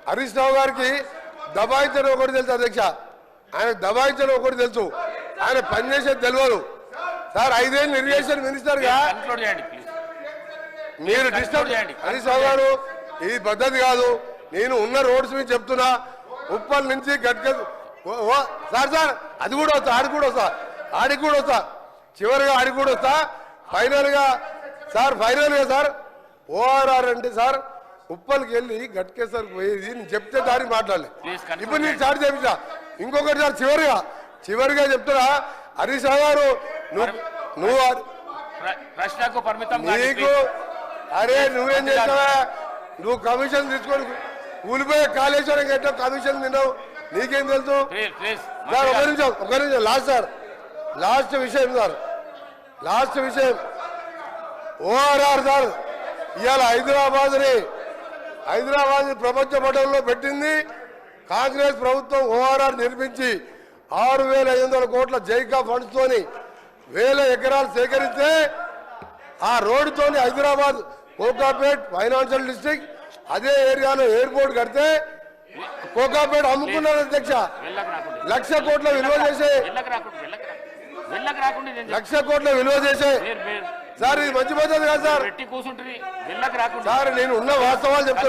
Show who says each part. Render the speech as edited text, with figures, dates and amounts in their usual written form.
Speaker 1: హరీష్ రావు గారికి దబాయించడం ఒకటి తెలుసు అధ్యక్ష, ఆయన దబాయించడం ఒకటి తెలుసు, ఆయన పనిచేసేది తెలియదు సార్. 5 ఏళ్ళు ఇరిగేషన్ మినిస్టర్ గా మీరు డిస్టర్బ్ చేయండి. హరీష్ రావు గారు ఇది పద్ధతి కాదు. నేను ఉన్న రోడ్స్ మీద చెప్తున్నా, ఉప్పల్ నుంచి గట్క సార్ సార్ అది కూడా వస్తా, ఆడికి కూడా వస్తా, చివరిగా ఆడికి కూడా వస్తా. ఫైనల్ గా సార్ ఓఆర్ఆర్ అంటే సార్ ఉప్పల్కి వెళ్ళి గట్కేసరికి పోయేది నేను చెప్తే దానికి మాట్లాడలే. ఇప్పుడు నేను స్టార్ట్ చేయించా. ఇంకొకటి సార్ చివరిగా చెప్తున్నా, హరీష్ రావు గారు నువ్వు
Speaker 2: ప్రశ్నకు పరిమితం
Speaker 1: నీకు అరే నువ్వేం చేస్తావా, నువ్వు కమిషన్ తీసుకొని కూలిపోయే కాళేశ్వరం ఎట్టో కమిషన్ తిన్నావు, నీకేం తెలుసు సార్? ఒక నిమిషం లాస్ట్ విషయం సార్, ఓఆర్ఆర్ సార్ ఇవాళ హైదరాబాద్ ప్రపంచ పటంలో పెట్టింది కాంగ్రెస్ ప్రభుత్వం. ఓఆర్ఆర్ నిర్మించి 6,500 కోట్ల జైకా ఫండ్స్ తోని 1000 ఎకరాలు సేకరిస్తే ఆ రోడ్డుతోని హైదరాబాద్ కోకాపేట్ ఫైనాన్షియల్ డిస్ట్రిక్ట్ అదే ఏరియాలో ఎయిర్పోర్ట్ కడితే కోకాపేట్ అమ్ముకున్నారు అధ్యక్ష. 1,00,000 కోట్ల విలువ చేసే సార్ ఇది మంచి పద్ధతి కాదు సార్. నేను ఉన్న వాస్తవాలు చెప్తాను.